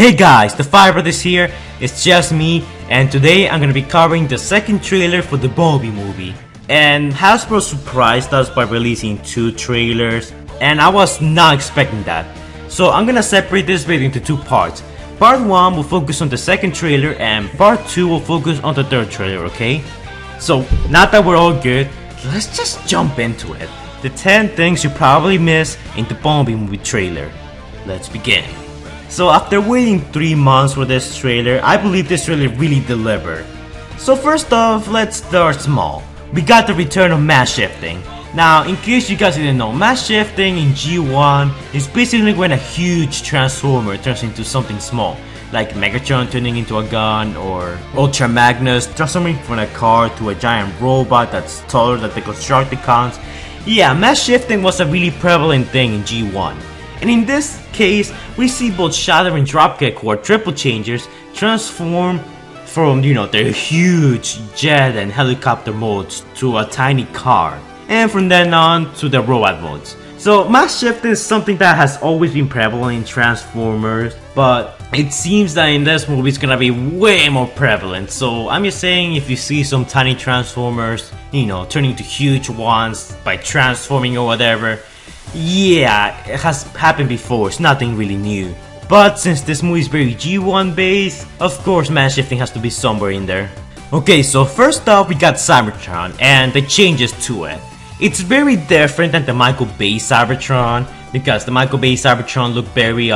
Hey guys, the Firebrothers here, it's just me, and today I'm gonna be covering the second trailer for the Bumblebee movie. And Hasbro surprised us by releasing 2 trailers, and I was not expecting that. So I'm gonna separate this video into 2 parts. Part 1 will focus on the second trailer, and part 2 will focus on the third trailer, okay? So now that we're all good, let's just jump into it. The 10 things you probably missed in the Bumblebee movie trailer. Let's begin. So after waiting 3 months for this trailer, I believe this trailer really delivered. So first off, let's start small. We got the return of mass shifting. Now, in case you guys didn't know, mass shifting in G1 is basically when a huge transformer turns into something small, like Megatron turning into a gun, or Ultra Magnus transforming from a car to a giant robot that's taller than the Constructicons. Yeah, mass shifting was a really prevalent thing in G1. And in this case, we see both Shatter and Dropkick, who are triple changers, transform from, their huge jet and helicopter modes to a tiny car, and from then on to the robot modes. So mass shifting is something that has always been prevalent in Transformers, but it seems that in this movie it's gonna be way more prevalent. So I'm just saying, if you see some tiny Transformers, turning to huge ones by transforming or whatever, yeah, it has happened before, it's nothing really new. But since this movie is very G1 based, of course mass shifting has to be somewhere in there. Okay, so first off we got Cybertron and the changes to it. It's very different than the Michael Bay Cybertron, because the Michael Bay Cybertron looked very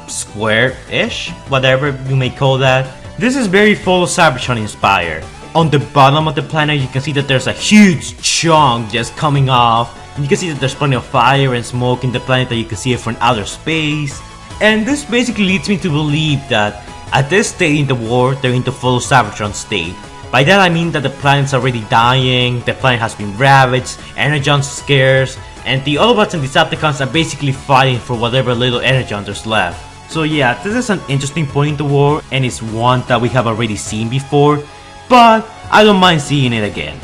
square-ish, whatever you may call that. This is very full Cybertron inspired. On the bottom of the planet you can see that there's a huge chunk just coming off. And you can see that there's plenty of fire and smoke in the planet that you can see it from outer space. And this basically leads me to believe that at this stage in the war, they're in the full Cybertron state. By that I mean that the planet's already dying, the planet has been ravaged, Energon's scarce, and the Autobots and Decepticons are basically fighting for whatever little Energon there's left. So yeah, this is an interesting point in the war, and it's one that we have already seen before, but I don't mind seeing it again.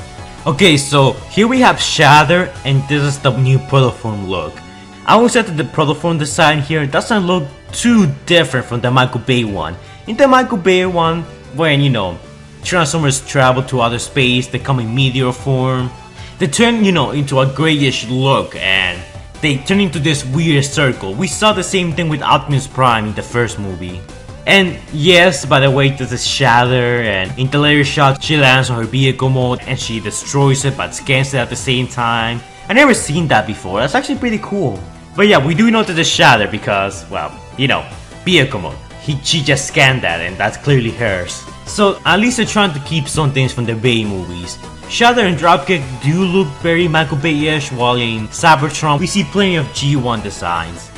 Okay, so here we have Shatter, and this is the new Protoform look. I will say that the Protoform design here doesn't look too different from the Michael Bay one. In the Michael Bay one, when Transformers travel to outer space, they come in meteor form, they turn into a grayish look and they turn into this weird circle. We saw the same thing with Optimus Prime in the first movie. And yes, by the way, this is Shatter, and in the later shot she lands on her vehicle mode and she destroys it but scans it at the same time. I never seen that before, that's actually pretty cool. But yeah, we do know that it's Shatter because, well, vehicle mode. She just scanned that and that's clearly hers. So at least they're trying to keep some things from the Bay movies. Shatter and Dropkick do look very Michael Bay-ish, while in Cybertron we see plenty of G1 designs.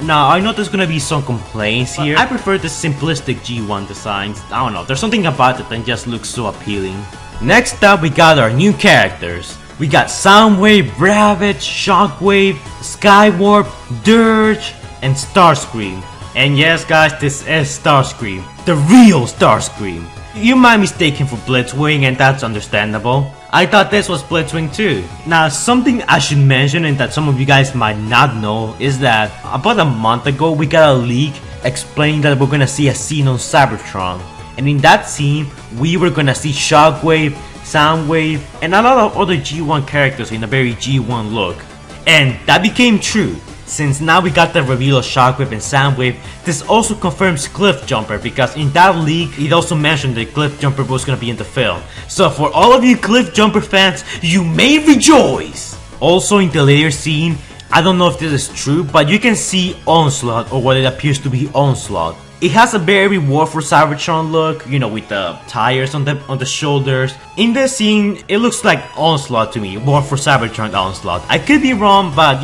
Now, I know there's gonna be some complaints here. I prefer the simplistic G1 designs. I don't know, there's something about it that just looks so appealing. Next up, we got our new characters. We got Soundwave, Ravage, Shockwave, Skywarp, Dirge, and Starscream. And yes guys, this is Starscream, the real Starscream. You might mistake him for Blitzwing, and that's understandable. I thought this was Blitzwing too. Now, something I should mention and that some of you guys might not know is that about a month ago we got a leak explaining that we're gonna see a scene on Cybertron. And in that scene, we were gonna see Shockwave, Soundwave, and a lot of other G1 characters in a very G1 look. And that became true. Since now we got the reveal of Shockwave and Soundwave, this also confirms Cliffjumper, because in that leak it also mentioned that Cliffjumper was gonna be in the film. So for all of you Cliffjumper fans, you may rejoice! Also in the later scene, I don't know if this is true, but you can see Onslaught, or what it appears to be Onslaught. It has a very War for Cybertron look, with the tires on the shoulders. In this scene, it looks like Onslaught to me, War for Cybertron Onslaught. I could be wrong, but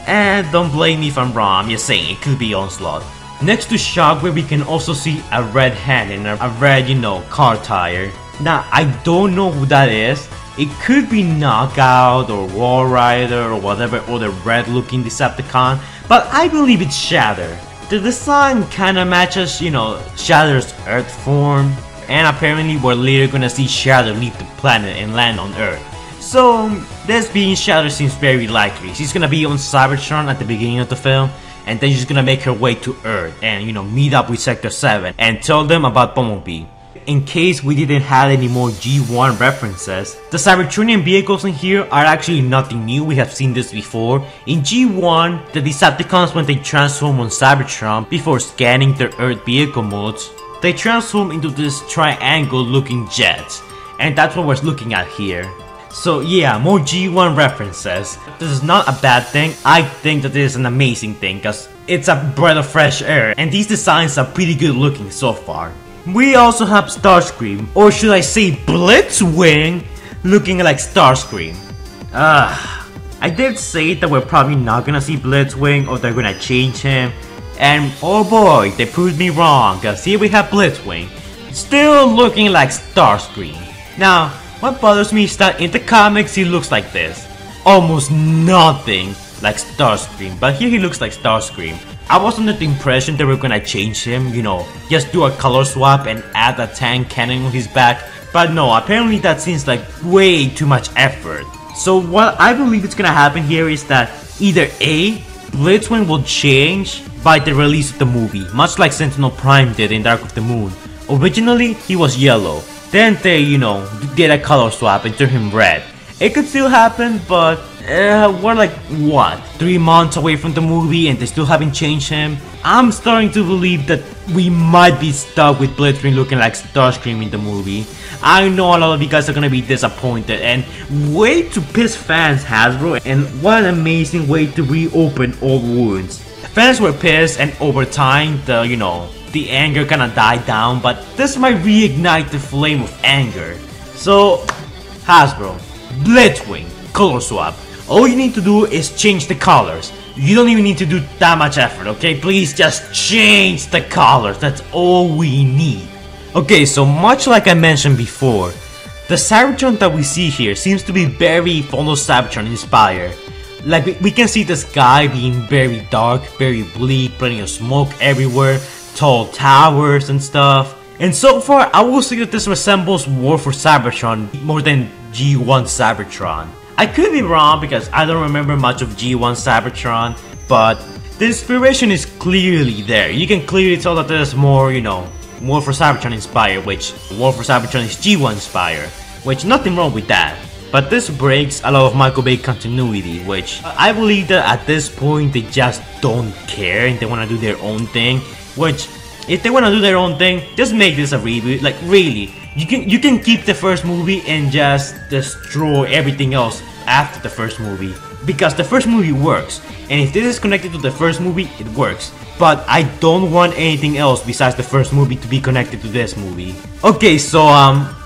and don't blame me if I'm wrong, I'm just saying it could be Onslaught. Next to Shockwave, we can also see a red hand and a red, car tire. Now, I don't know who that is. It could be Knockout or Wall Rider or whatever other red looking Decepticon, but I believe it's Shatter. The design kinda matches, Shatter's Earth form, and apparently we're later gonna see Shatter leave the planet and land on Earth. So this being Shatter seems very likely. She's gonna be on Cybertron at the beginning of the film, and then she's gonna make her way to Earth and, you know, meet up with Sector 7 and tell them about Bumblebee. In case we didn't have any more G1 references, the Cybertronian vehicles in here are actually nothing new. We have seen this before. In G1, the Decepticons, when they transform on Cybertron before scanning their Earth vehicle modes, they transform into this triangle looking jets, and that's what we're looking at here. So yeah, more G1 references. This is not a bad thing. I think that this is an amazing thing because it's a breath of fresh air, and these designs are pretty good looking so far. We also have Starscream, or should I say Blitzwing, looking like Starscream. I did say that we're probably not gonna see Blitzwing or they're gonna change him, and oh boy, they proved me wrong, cause here we have Blitzwing, still looking like Starscream. Now, what bothers me is that in the comics he looks like this, almost nothing like Starscream, but here he looks like Starscream. I was under the impression that we're gonna change him, you know, just do a color swap and add a tank cannon on his back, but no, apparently that seems like way too much effort. So what I believe is gonna happen here is that either A, Blitzwing will change by the release of the movie, much like Sentinel Prime did in Dark of the Moon. Originally, he was yellow. Then they, you know, did a color swap and turned him red. It could still happen, but we're like, what, 3 months away from the movie and they still haven't changed him? I'm starting to believe that we might be stuck with Blitzwing looking like Starscream in the movie. I know a lot of you guys are gonna be disappointed, and way to piss fans, Hasbro, and what an amazing way to reopen old wounds. Fans were pissed, and over time, the anger kinda died down, but this might reignite the flame of anger. So, Hasbro, Blitzwing, color swap. All you need to do is change the colors. You don't even need to do that much effort, okay? Please just change the colors, that's all we need. Okay, so much like I mentioned before, the Cybertron that we see here seems to be very Phono Cybertron inspired. Like, we can see the sky being very dark, very bleak, plenty of smoke everywhere, tall towers and stuff. And so far, I will say that this resembles War for Cybertron more than G1 Cybertron. I could be wrong because I don't remember much of G1 Cybertron, but the inspiration is clearly there. You can clearly tell that there's more, War for Cybertron inspired, which War for Cybertron is G1 inspired, which nothing wrong with that. But this breaks a lot of Michael Bay continuity, which I believe that at this point they just don't care and they want to do their own thing. Which, if they want to do their own thing, just make this a reboot. Like, really, you can keep the first movie and just destroy everything else after the first movie, because the first movie works, and if this is connected to the first movie, it works. But I don't want anything else besides the first movie to be connected to this movie. Okay, so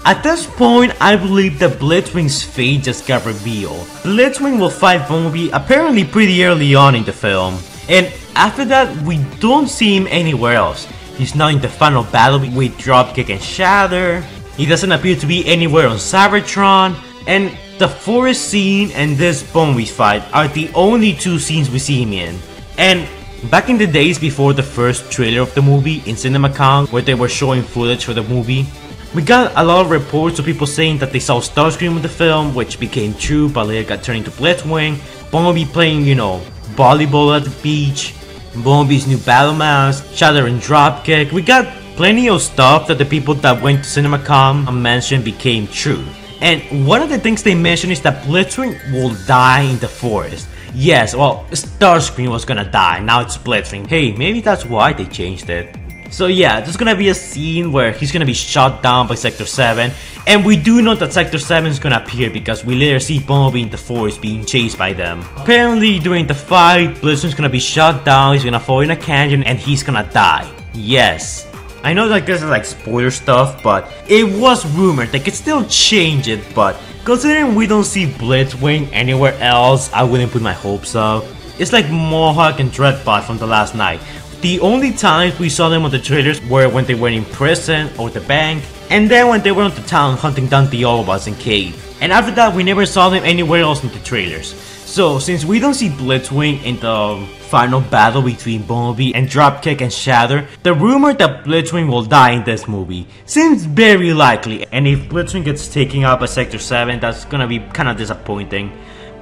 at this point, I believe that Blitzwing's fate just got revealed. Blitzwing will fight Bumblebee apparently pretty early on in the film, and after that, we don't see him anywhere else. He's not in the final battle with Dropkick and Shatter. He doesn't appear to be anywhere on Cybertron, and the forest scene and this Bumblebee fight are the only two scenes we see him in. And back in the days before the first trailer of the movie in CinemaCon, where they were showing footage for the movie, we got a lot of reports of people saying that they saw Starscream in the film, which became true, but later got turned into Blitzwing. Bumblebee playing, volleyball at the beach, Bumblebee's new battle mask, Shatter and Dropkick. We got plenty of stuff that the people that went to CinemaCon mentioned became true. And one of the things they mentioned is that Blitzwing will die in the forest. Yes, well, Starscream was gonna die, now it's Blitzwing. Hey, maybe that's why they changed it. So yeah, there's gonna be a scene where he's gonna be shot down by Sector 7. And we do know that Sector 7 is gonna appear because we later see Bumblebee in the forest being chased by them. Apparently, during the fight, Blitzwing's gonna be shot down, he's gonna fall in a canyon, and he's gonna die. Yes. I know that this is like spoiler stuff, but it was rumored. They could still change it, but considering we don't see Blitzwing anywhere else, I wouldn't put my hopes up. It's like Mohawk and Dreadbot from the last night. The only times we saw them on the trailers were when they were in prison or the bank, and then when they were on the town hunting down the Autobots in cave. And after that, we never saw them anywhere else in the trailers. So, since we don't see Blitzwing in the final battle between Bumblebee and Dropkick and Shatter, the rumor that Blitzwing will die in this movie seems very likely, and if Blitzwing gets taken out by Sector 7, that's gonna be kinda disappointing.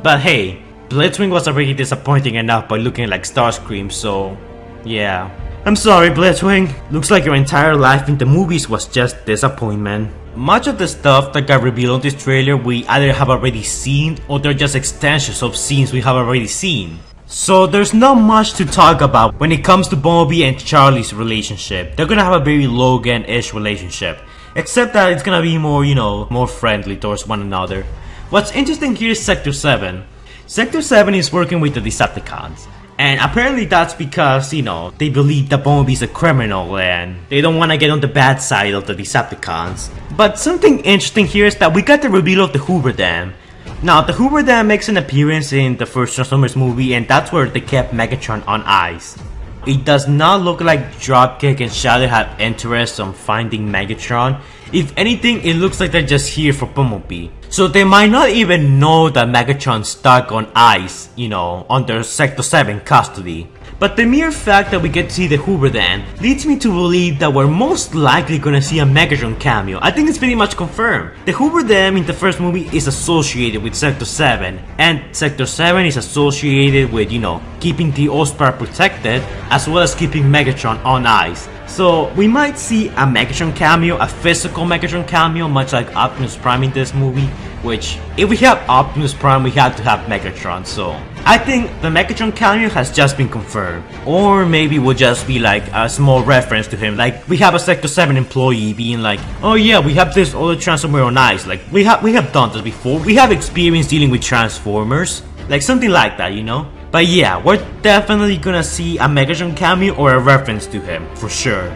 But hey, Blitzwing was already disappointing enough by looking like Starscream, so yeah. I'm sorry, Blitzwing. Looks like your entire life in the movies was just disappointment. Much of the stuff that got revealed on this trailer we either have already seen or they're just extensions of scenes we have already seen. So there's not much to talk about when it comes to Bumblebee and Charlie's relationship. They're gonna have a very Logan-ish relationship. Except that it's gonna be more, you know, more friendly towards one another. What's interesting here is Sector 7. Sector 7 is working with the Decepticons. And apparently that's because, you know, they believe that Bumblebee's a criminal and they don't want to get on the bad side of the Decepticons. But something interesting here is that we got the reveal of the Hoover Dam. Now, the Hoover Dam makes an appearance in the first Transformers movie and that's where they kept Megatron on ice. It does not look like Dropkick and Shatter have interest on finding Megatron. If anything, it looks like they're just here for Bumblebee. So they might not even know that Megatron's stuck on ice, you know, under Sector 7 custody. But the mere fact that we get to see the Hoover Dam leads me to believe that we're most likely gonna see a Megatron cameo. I think it's pretty much confirmed. The Hoover Dam in the first movie is associated with Sector 7, and Sector 7 is associated with, you know, keeping the Allstar protected, as well as keeping Megatron on ice. So we might see a Megatron cameo, a physical Megatron cameo, much like Optimus Prime in this movie. Which, if we have Optimus Prime, we have to have Megatron, so I think the Megatron cameo has just been confirmed. Or maybe will just be like a small reference to him, like we have a Sector 7 employee being like, oh yeah, we have this other Transformer on ice, like we have done this before, we have experience dealing with Transformers, like something like that, you know? But yeah, we're definitely gonna see a Megatron cameo or a reference to him, for sure.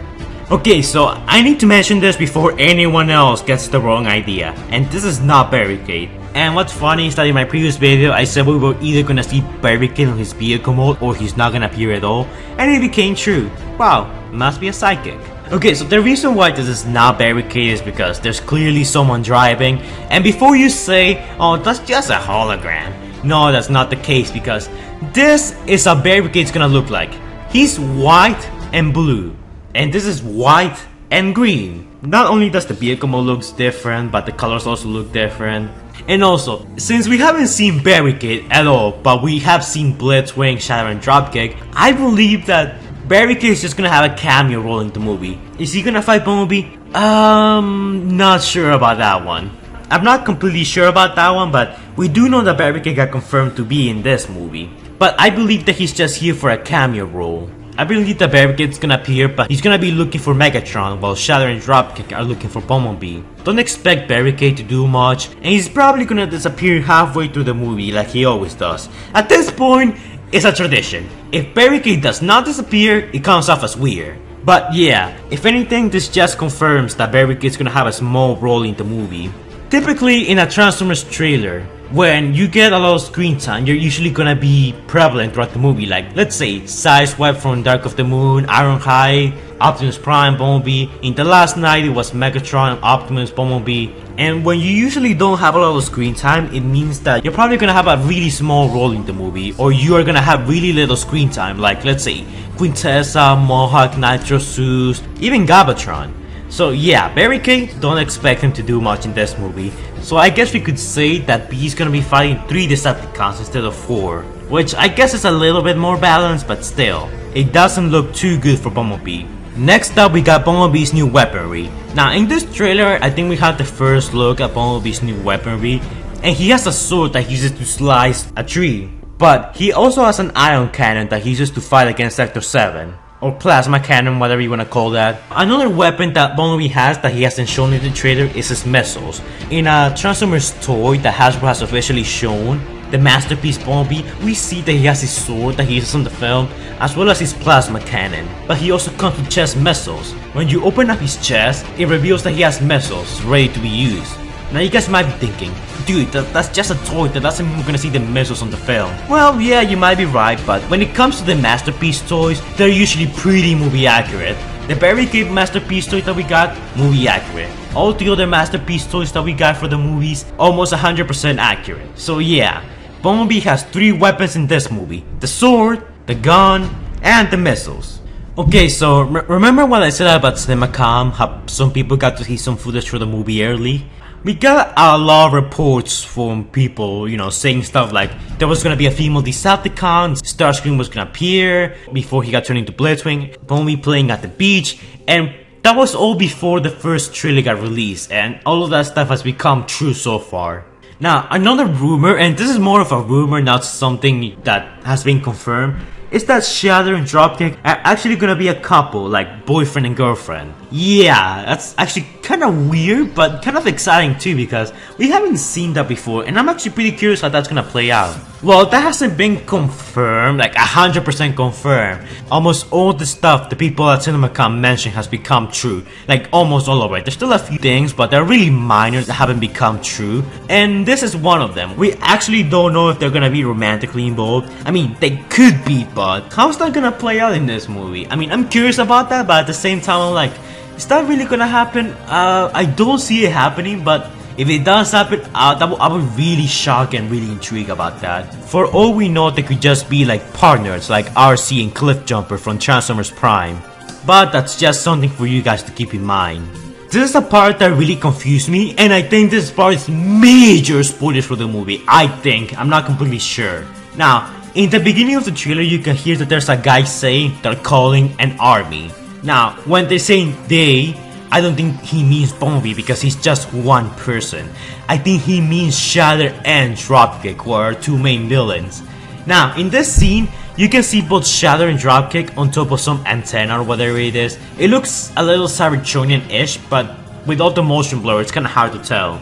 Okay, so I need to mention this before anyone else gets the wrong idea, and this is not Barricade. And what's funny is that in my previous video I said we were either gonna see Barricade on his vehicle mode or he's not gonna appear at all, and it became true. Wow, must be a psychic. Okay, so the reason why this is not Barricade is because there's clearly someone driving, and before you say, oh, that's just a hologram. No, that's not the case, because this is how Barricade's gonna look like. He's white and blue. And this is white and green. Not only does the vehicle mode looks different, but the colors also look different. And also, since we haven't seen Barricade at all, but we have seen Blitzwing, Shatter and Dropkick, I believe that Barricade is just gonna have a cameo role in the movie. Is he gonna fight Bumblebee? Not sure about that one. I'm not completely sure about that one, but we do know that Barricade got confirmed to be in this movie. But I believe that he's just here for a cameo role. I believe that Barricade's gonna appear, but he's gonna be looking for Megatron while Shatter and Dropkick are looking for Bumblebee. Don't expect Barricade to do much, and he's probably gonna disappear halfway through the movie like he always does. At this point, it's a tradition. If Barricade does not disappear, it comes off as weird. But yeah, if anything, this just confirms that Barricade's gonna have a small role in the movie. Typically in a Transformers trailer, when you get a lot of screen time, you're usually gonna be prevalent throughout the movie, like let's say Sideswipe from Dark of the Moon, Ironhide, Optimus Prime, Bumblebee. In The Last Night it was Megatron, Optimus, Bumblebee. And when you usually don't have a lot of screen time, it means that you're probably gonna have a really small role in the movie, or you are gonna have really little screen time, like let's say Quintessa, Mohawk, Nitro Zeus, even Galvatron. So yeah, Barricade, don't expect him to do much in this movie. So I guess we could say that B's gonna be fighting 3 Decepticons instead of 4. Which I guess is a little bit more balanced, but still, it doesn't look too good for Bumblebee. Next up we got Bumblebee's new weaponry. Now in this trailer, I think we have the first look at Bumblebee's new weaponry. And he has a sword that he uses to slice a tree. But he also has an ion cannon that he uses to fight against Sector 7. Or plasma cannon, whatever you wanna call that. Another weapon that Bumblebee has that he hasn't shown in the trailer is his missiles. In a Transformers toy that Hasbro has officially shown, the Masterpiece Bumblebee, we see that he has his sword that he uses in the film, as well as his plasma cannon. But he also comes with chest missiles. When you open up his chest, it reveals that he has missiles ready to be used. Now you guys might be thinking, dude, that's just a toy, that doesn't mean we're gonna see the missiles on the film. Well, yeah, you might be right, but when it comes to the Masterpiece toys, they're usually pretty movie accurate. The Barricade Masterpiece toy that we got, movie accurate. All the other Masterpiece toys that we got for the movies, almost 100% accurate. So yeah, Bumblebee has 3 weapons in this movie. The sword, the gun, and the missiles. Okay, so remember what I said about CinemaCom, how some people got to see some footage for the movie early? We got a lot of reports from people, saying stuff like there was gonna be a female Decepticon, Starscream was gonna appear before he got turned into Blitzwing, Bumblebee playing at the beach, and that was all before the first trailer got released, and all of that stuff has become true so far. Now, another rumor, and this is more of a rumor, not something that has been confirmed, is that Shatter and Dropkick are actually gonna be a couple, like boyfriend and girlfriend. Yeah, that's actually kinda weird, but kind of exciting too, because we haven't seen that before, and I'm actually pretty curious how that's gonna play out. Well, that hasn't been confirmed, like 100% confirmed. Almost all the stuff the people at CinemaCon mentioned has become true, like almost all of it. There's still a few things, but they're really minor that haven't become true, and this is one of them. We actually don't know if they're gonna be romantically involved. I mean, they could be, but how's that gonna play out in this movie? I mean, I'm curious about that, but at the same time, I'm like, is that really gonna happen? I don't see it happening, but if it does happen, I would really shock and really intrigued about that. For all we know, they could just be like partners, like RC and Cliffjumper from Transformers Prime. But that's just something for you guys to keep in mind. This is a part that really confused me, and I think this part is major spoilers for the movie. I think, I'm not completely sure. Now, in the beginning of the trailer, you can hear that there's a guy saying they're calling an army. Now, when they're saying they, I don't think he means Bumblebee because he's just one person. I think he means Shatter and Dropkick, who are our two main villains. Now, in this scene, you can see both Shatter and Dropkick on top of some antenna or whatever it is. It looks a little Cybertronian-ish, but with all the motion blur, it's kinda hard to tell.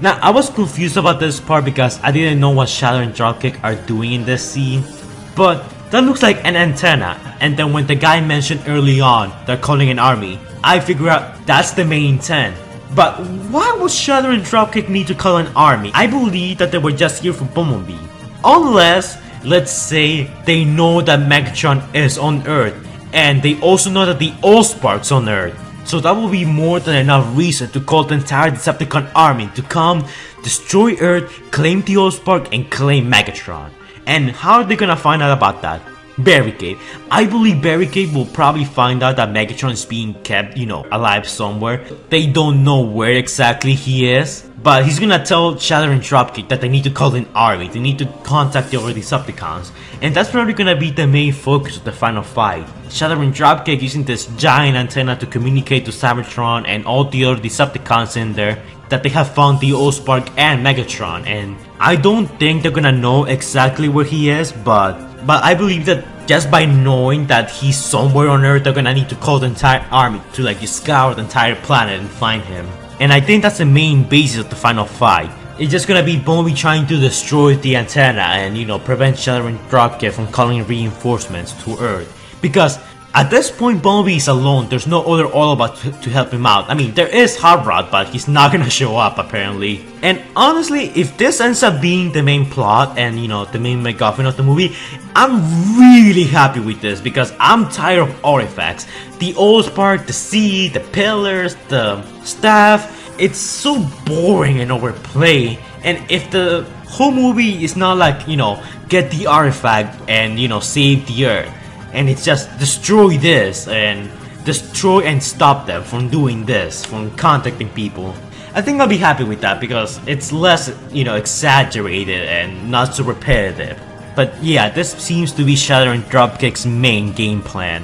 Now, I was confused about this part because I didn't know what Shatter and Dropkick are doing in this scene, but that looks like an antenna, and then when the guy mentioned early on they're calling an army, I figure out that's the main intent. But why would Shatter and Dropkick need to call an army? I believe that they were just here for Bumblebee. Unless, let's say, they know that Megatron is on Earth, and they also know that the Allspark's on Earth. So that will be more than enough reason to call the entire Decepticon army to come, destroy Earth, claim the Allspark, and claim Megatron. And how are they gonna find out about that? Barricade. I believe Barricade will probably find out that Megatron is being kept, alive somewhere. They don't know where exactly he is, but he's gonna tell Shatter and Dropkick that they need to call an army, they need to contact the other Decepticons, and that's probably gonna be the main focus of the final fight. Shatter and Dropkick using this giant antenna to communicate to Cybertron and all the other Decepticons in there that they have found the Allspark and Megatron, and I don't think they're gonna know exactly where he is, but I believe that just by knowing that he's somewhere on Earth, they're gonna need to call the entire army to just scour the entire planet and find him. And I think that's the main basis of the final fight. It's just gonna be Bumblebee trying to destroy the antenna and prevent Shatter and Dropkick from calling reinforcements to Earth. Because at this point, Bumblebee is alone. There's no other Autobot to help him out. I mean, there is Hot Rod, but he's not gonna show up apparently. And honestly, if this ends up being the main plot and the main MacGuffin of the movie, I'm really happy with this because I'm tired of artifacts. The Allspark, the sea, the pillars, the staff. It's so boring and overplayed. And if the whole movie is not like get the artifact and save the Earth, and it's just destroy this and destroy and stop them from doing this, from contacting people, I think I'll be happy with that because it's less, exaggerated and not so repetitive. But yeah, this seems to be Shatter and Dropkick's main game plan.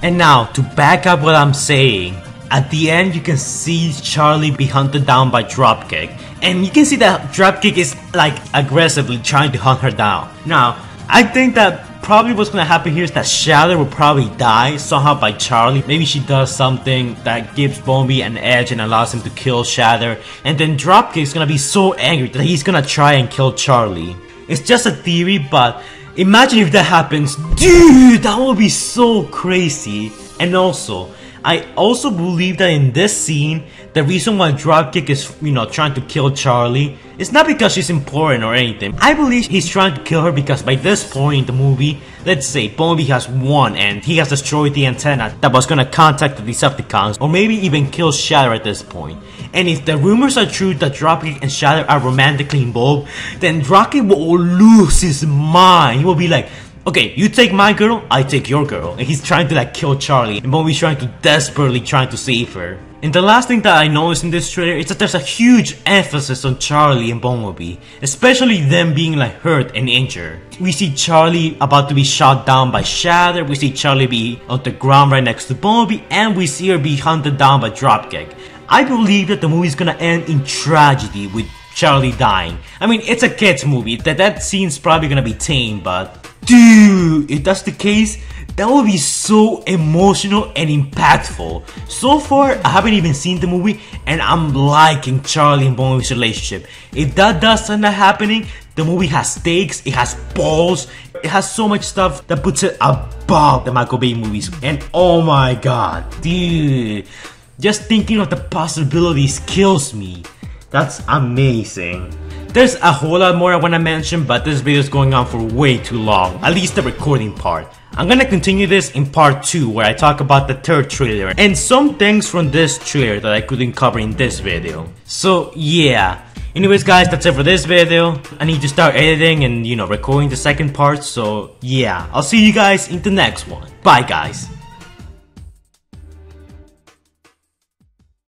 And now, to back up what I'm saying, at the end you can see Charlie be hunted down by Dropkick, and you can see that Dropkick is aggressively trying to hunt her down. Now, I think that probably what's gonna happen here is that Shatter will probably die somehow by Charlie. Maybe she does something that gives Bumblebee an edge and allows him to kill Shatter, and then Dropkick is gonna be so angry that he's gonna try and kill Charlie. It's just a theory, but imagine if that happens. Dude, that would be so crazy. And also, I also believe that in this scene, the reason why Dropkick is, trying to kill Charlie is not because she's important or anything. I believe he's trying to kill her because by this point in the movie, let's say Bumblebee has won and he has destroyed the antenna that was gonna contact the Decepticons, or maybe even kill Shatter at this point. And if the rumors are true that Dropkick and Shatter are romantically involved, then Dropkick will lose his mind. He will be like, okay, you take my girl, I take your girl. And he's trying to kill Charlie, and Bumblebee's trying to desperately trying to save her. And the last thing that I noticed in this trailer is that there's a huge emphasis on Charlie and Bumblebee, especially them being like hurt and injured. We see Charlie about to be shot down by Shatter, we see Charlie be on the ground right next to Bumblebee, and we see her be hunted down by Dropkick. I believe that the movie's gonna end in tragedy with Charlie dying. I mean, it's a kids movie, that scene's probably gonna be tame, but dude, if that's the case, that would be so emotional and impactful. So far, I haven't even seen the movie and I'm liking Charlie and Bumblebee's relationship. If that does end up happening, the movie has stakes, it has balls, it has so much stuff that puts it above the Michael Bay movies. And oh my god, dude, just thinking of the possibilities kills me. That's amazing. There's a whole lot more I want to mention, but this video is going on for way too long, at least the recording part. I'm gonna continue this in part 2 where I talk about the third trailer and some things from this trailer that I couldn't cover in this video. So yeah, anyways guys, that's it for this video. I need to start editing and recording the second part, so yeah, I'll see you guys in the next one. Bye guys.